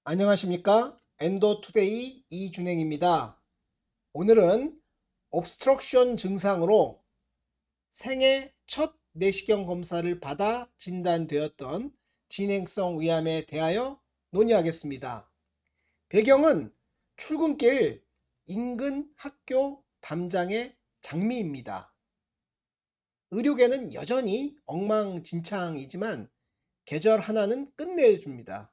안녕하십니까? 엔도투데이 이준행입니다. 오늘은 obstruction 증상으로 생애 첫 내시경 검사를 받아 진단되었던 진행성 위암에 대하여 논의하겠습니다. 배경은 출근길 인근 학교 담장의 장미입니다. 의료계는 여전히 엉망진창이지만 계절 하나는 끝내줍니다.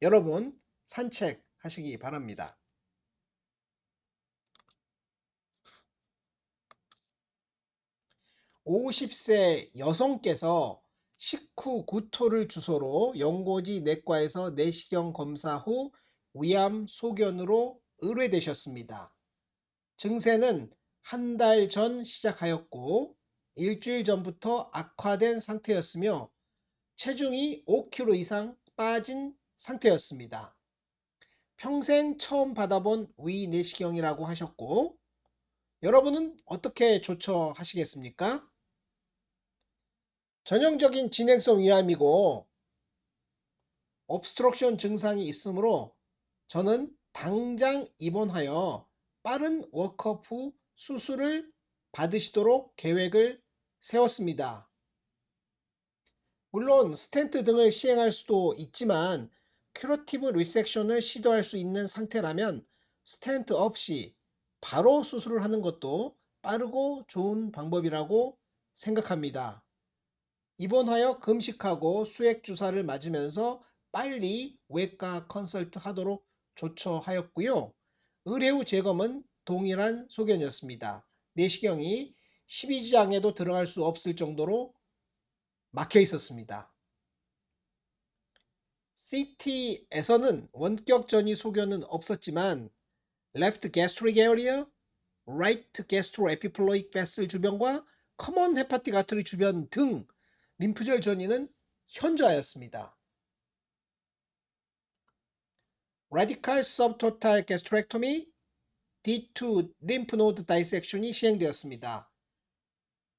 여러분 산책하시기 바랍니다. 50세 여성께서 식후 구토를 주소로 연고지 내과에서 내시경 검사 후 위암 소견으로 의뢰되셨습니다. 증세는 한 달 전 시작하였고 일주일 전부터 악화된 상태였으며 체중이 5kg 이상 빠진 상태였습니다. 평생 처음 받아본 위 내시경이라고 하셨고 여러분은 어떻게 조처하시겠습니까? 전형적인 진행성 위암이고 obstruction 증상이 있으므로 저는 당장 입원하여 빠른 워크업 후 수술을 받으시도록 계획을 세웠습니다. 물론 스텐트 등을 시행할 수도 있지만 큐러티브 리섹션을 시도할 수 있는 상태라면 스텐트 없이 바로 수술을 하는 것도 빠르고 좋은 방법이라고 생각합니다. 입원하여 금식하고 수액 주사를 맞으면서 빨리 외과 컨설트 하도록 조처하였고요. 의뢰 후 재검은 동일한 소견이었습니다. 내시경이 12지장에도 들어갈 수 없을 정도로 막혀 있었습니다. CT에서는 원격 전이 소견은 없었지만 left gastric area, right gastroepiploic vessel 주변과 common hepatic artery 주변 등 림프절 전이는 현저하였습니다. Radical subtotal gastrectomy, D2 lymph node dissection이 시행되었습니다.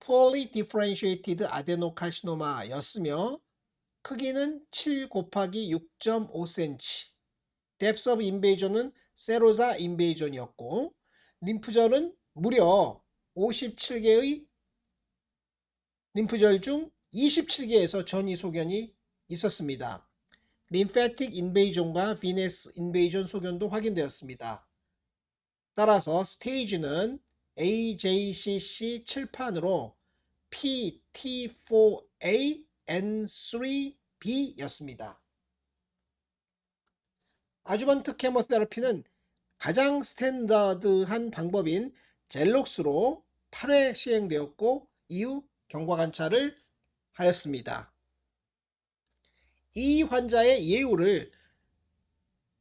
Poorly differentiated adenocarcinoma였으며 크기는 7 곱하기 6.5cm, depth of invasion은 세로자 인베이전이었고 림프절은 무려 57개의 림프절 중 27개에서 전이 소견이 있었습니다. lymphatic invasion과 venous invasion 소견도 확인되었습니다. 따라서 스테이지는 AJCC 7판으로 PT4A N3B였습니다. 아주번트 케모테라피는 가장 스탠다드한 방법인 젤록스로 8회 시행되었고 이후 경과관찰을 하였습니다. 이 환자의 예후를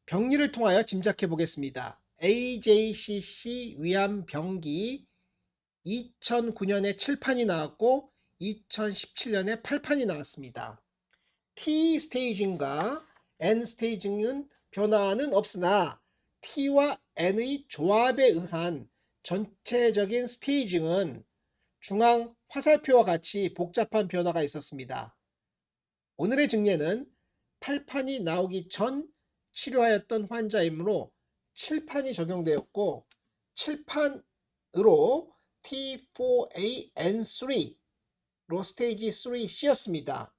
병리를 통하여 짐작해 보겠습니다. AJCC 위암 병기 2009년에 7판이 나왔고 2017년에 8판이 나왔습니다. T 스테이징과 N 스테이징은 변화는 없으나 T와 N의 조합에 의한 전체적인 스테이징은 중앙 화살표와 같이 복잡한 변화가 있었습니다. 오늘의 증례는 8판이 나오기 전 치료하였던 환자이므로 7판이 적용되었고 7판으로 T4AN3로 스테이지 3C였습니다.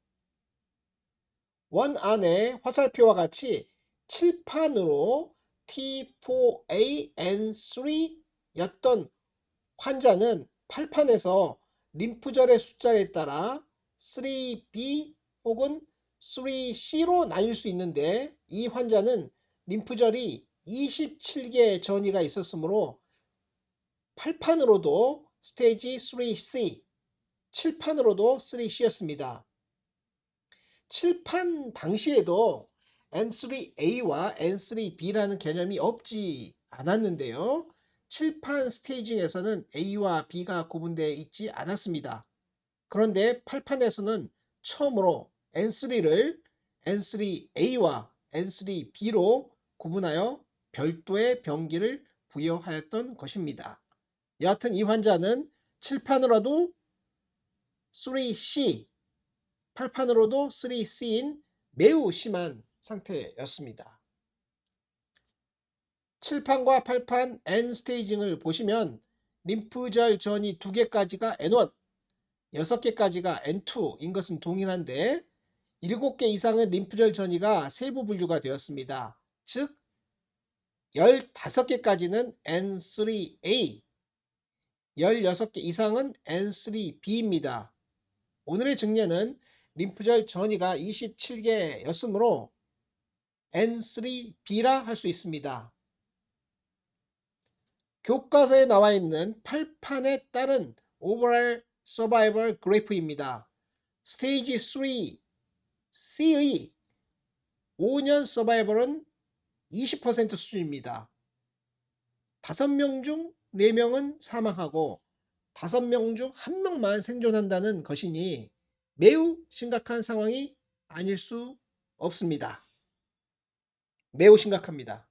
원 안에 화살표와 같이 7판으로 T4AN3였던 환자는 8판에서 림프절의 숫자에 따라 3B 혹은 3C로 나뉠 수 있는데 이 환자는 림프절이 27개 전이가 있었으므로 8판으로도 스테이지 3C, 7판으로도 3C였습니다. 7판 당시에도 N3A와 N3B라는 개념이 없지 않았는데요. 7판 스테이징에서는 A와 B가 구분되어 있지 않았습니다. 그런데 8판에서는 처음으로 N3를 N3A와 N3B로 구분하여 별도의 병기를 부여하였던 것입니다. 여하튼 이 환자는 7판으로도 3C, 8판으로도 3C인 매우 심한 상태였습니다. 7판과 8판 N 스테이징을 보시면 림프절 전이 2개까지가 N1, 6개까지가 N2인 것은 동일한데 7개 이상의 림프절 전이가 세부 분류가 되었습니다. 즉 15개까지는 N3A, 16개 이상은 N3B입니다. 오늘의 증례는 림프절 전이가 27개였으므로 N3B라 할 수 있습니다. 교과서에 나와 있는 8판에 따른 오버all 서바이벌 그래프입니다. 스테이지 3C의 5년 서바이벌은 20% 수준입니다. 5명 중 4명은 사망하고 5명 중 1명만 생존한다는 것이니 매우 심각한 상황이 아닐 수 없습니다. 매우 심각합니다.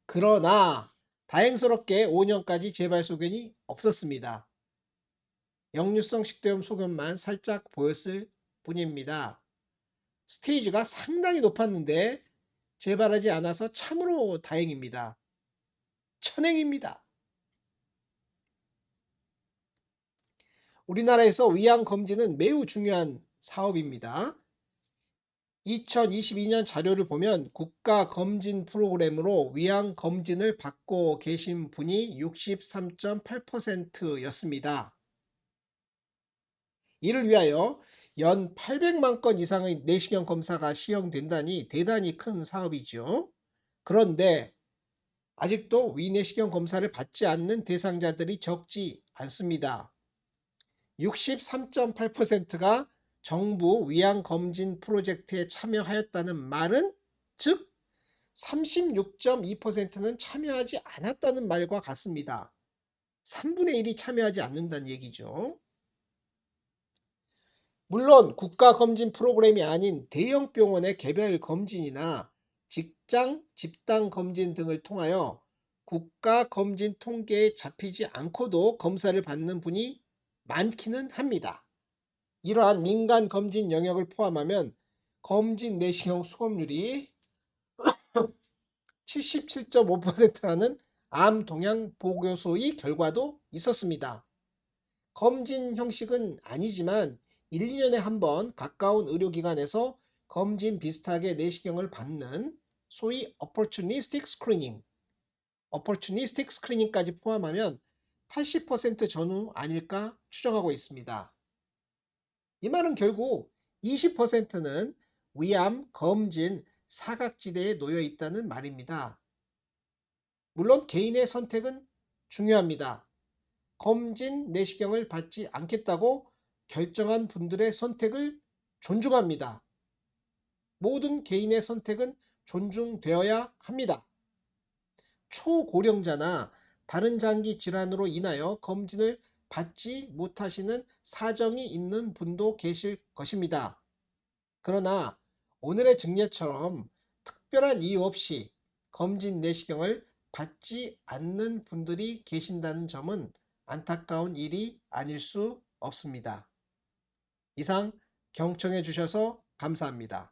그러나 다행스럽게 5년까지 재발 소견이 없었습니다. 역류성 식도염 소견만 살짝 보였을 뿐입니다. 스테이지가 상당히 높았는데 재발하지 않아서 참으로 다행입니다. 천행입니다. 우리나라에서 위암 검진은 매우 중요한 사업입니다. 2022년 자료를 보면 국가 검진 프로그램으로 위암 검진을 받고 계신 분이 63.8%였습니다. 이를 위하여 연 800만 건 이상의 내시경 검사가 시행된다니 대단히 큰 사업이죠. 그런데 아직도 위내시경 검사를 받지 않는 대상자들이 적지 않습니다. 63.8%가 정부 위암검진 프로젝트에 참여하였다는 말은, 즉 36.2%는 참여하지 않았다는 말과 같습니다. 3분의 1이 참여하지 않는다는 얘기죠. 물론 국가검진 프로그램이 아닌 대형 병원의 개별 검진이나 직장, 집단 검진 등을 통하여 국가검진 통계에 잡히지 않고도 검사를 받는 분이 많기는 합니다. 이러한 민간 검진 영역을 포함하면 검진 내시경 수검률이 77.5%라는 암 동향 보고서의 결과도 있었습니다. 검진 형식은 아니지만 1, 2년에 한 번 가까운 의료기관에서 검진 비슷하게 내시경을 받는 소위 opportunistic screening까지 포함하면 80% 전후 아닐까 추정하고 있습니다. 이 말은 결국 20%는 위암 검진 사각지대에 놓여 있다는 말입니다. 물론 개인의 선택은 중요합니다. 검진 내시경을 받지 않겠다고 결정한 분들의 선택을 존중합니다. 모든 개인의 선택은 존중되어야 합니다. 초고령자나 다른 장기 질환으로 인하여 검진을 받지 못하시는 사정이 있는 분도 계실 것입니다. 그러나 오늘의 증례처럼 특별한 이유 없이 검진 내시경을 받지 않는 분들이 계신다는 점은 안타까운 일이 아닐 수 없습니다. 이상 경청해 주셔서 감사합니다.